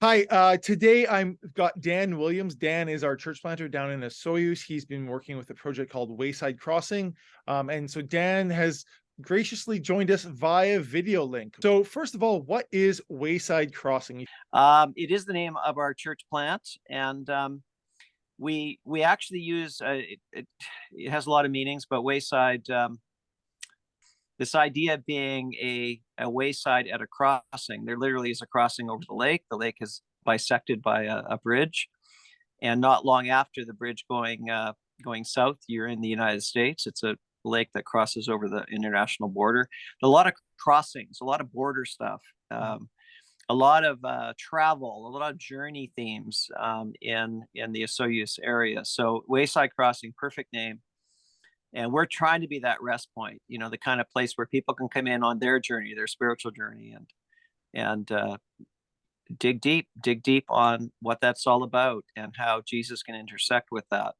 Hi, today I've got Dan Williams. Dan is our church planter down in Osoyoos. He's been working with a project called Wayside Crossing. And so Dan has graciously joined us via video link. So first of all, what is Wayside Crossing? It is the name of our church plant, and we actually use it has a lot of meanings, but Wayside, this idea being a wayside at a crossing. There literally is a crossing over the lake. The lake is bisected by a bridge, and not long after the bridge going south, you're in the United States. It's a lake that crosses over the international border. A lot of crossings, a lot of border stuff. A lot of travel, a lot of journey themes in the Osoyoos area. So Wayside Crossing, perfect name. And we're trying to be that rest point, the kind of place where people can come in on their journey, their spiritual journey, and dig deep on what that's all about and how Jesus can intersect with that.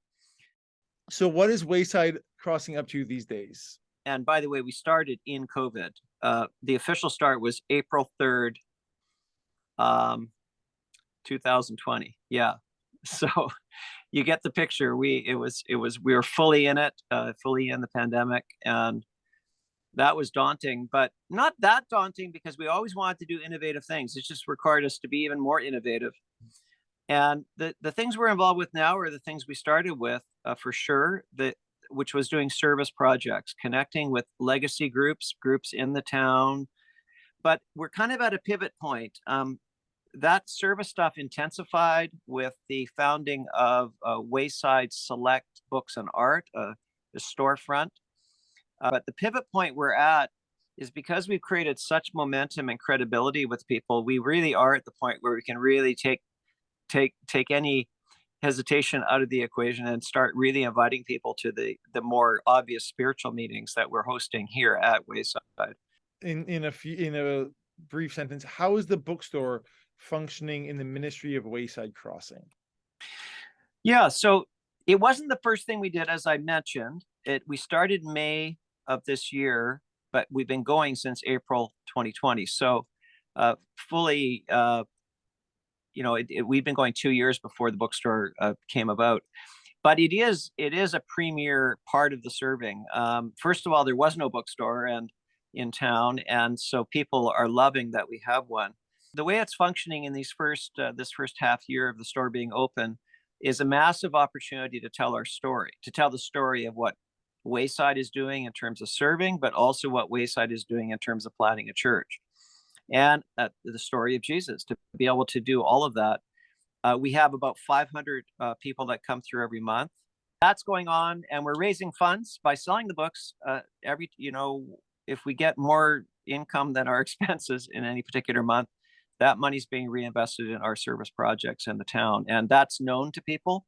So what is Wayside Crossing up to these days? And by the way, we started in COVID. The official start was April 3rd, 2020. Yeah. So you get the picture. We were fully in it, fully in the pandemic, and that was daunting, but not that daunting because we always wanted to do innovative things. It just required us to be even more innovative. And the things we're involved with now are the things we started with, for sure, which was doing service projects, connecting with legacy groups in the town. But we're kind of at a pivot point. That service stuff intensified with the founding of Wayside Select Books and Art, the storefront. But the pivot point we're at is because we've created such momentum and credibility with people. We really are at the point where we can really take any hesitation out of the equation and start really inviting people to the more obvious spiritual meetings that we're hosting here at Wayside. In a brief sentence, how is the bookstore functioning in the ministry of Wayside Crossing? Yeah, so it wasn't the first thing we did, as I mentioned. We started May of this year, but we've been going since April 2020. So fully, we've been going 2 years before the bookstore came about. But it is a premier part of the serving. First of all, there was no bookstore in town, and so people are loving that we have one. The way it's functioning in this first half year of the store being open is a massive opportunity to tell our story, to tell the story of what Wayside is doing in terms of serving, but also what Wayside is doing in terms of planting a church, and the story of Jesus. To be able to do all of that, we have about 500 people that come through every month. That's going on, and we're raising funds by selling the books. If we get more income than our expenses in any particular month, that money's being reinvested in our service projects in the town, and that's known to people.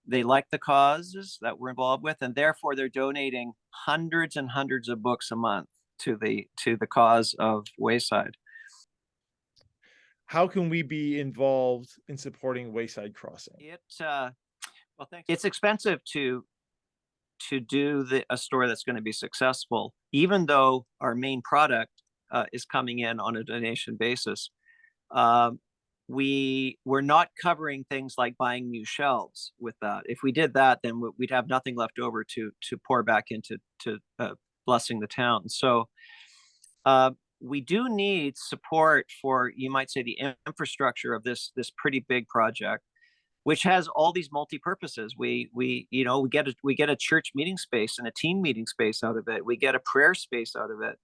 They like the causes that we're involved with, and therefore they're donating hundreds and hundreds of books a month to the cause of Wayside. How can we be involved in supporting Wayside Crossing? Well, thanks. It's expensive to do a store that's going to be successful, even though our main product is coming in on a donation basis. We're not covering things like buying new shelves with that. If we did that, then we'd have nothing left over to pour back into blessing the town. So we do need support for, you might say, the infrastructure of this pretty big project, which has all these multi-purposes. We get a church meeting space and a team meeting space out of it. We get a prayer space out of it.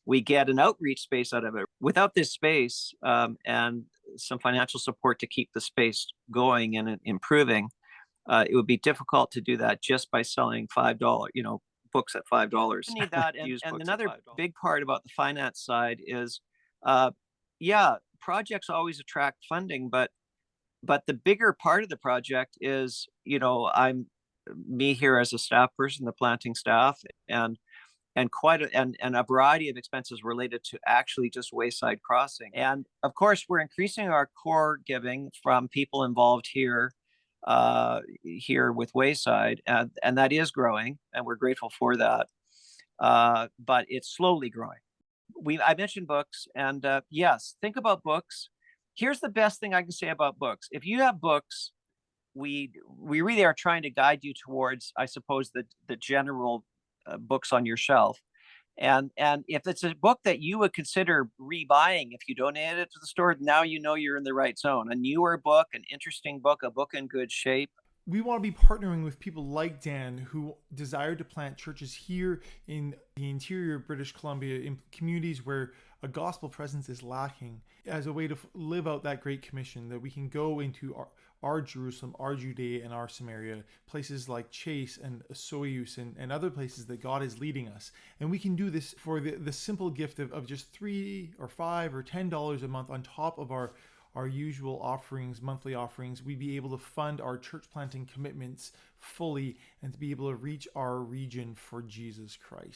We get an outreach space out of it. Without this space and some financial support to keep the space going and improving, it would be difficult to do that just by selling $5, books at $5. We need that, and another big part about the finance side is, projects always attract funding, but the bigger part of the project is, I'm me here as a staff person, the planting staff, and a variety of expenses related to actually just Wayside Crossing. And of course, we're increasing our core giving from people involved here with Wayside, and that is growing, and we're grateful for that. But it's slowly growing. I mentioned books, and yes, think about books. here's the best thing I can say about books. If you have books, we really are trying to guide you towards, I suppose, the general books on your shelf. And if it's a book that you would consider rebuying if you donated it to the store, now you know you're in the right zone. A newer book, an interesting book, a book in good shape. We want to be partnering with people like Dan who desire to plant churches here in the interior of British Columbia, in communities where a gospel presence is lacking, as a way to live out that great commission, that we can go into our Jerusalem, our Judea, and our Samaria, places like Chase and Osoyoos and other places that God is leading us. And we can do this for the simple gift of just $3 or $5 or $10 a month on top of our usual offerings, monthly offerings. We'd be able to fund our church planting commitments fully and to be able to reach our region for Jesus Christ.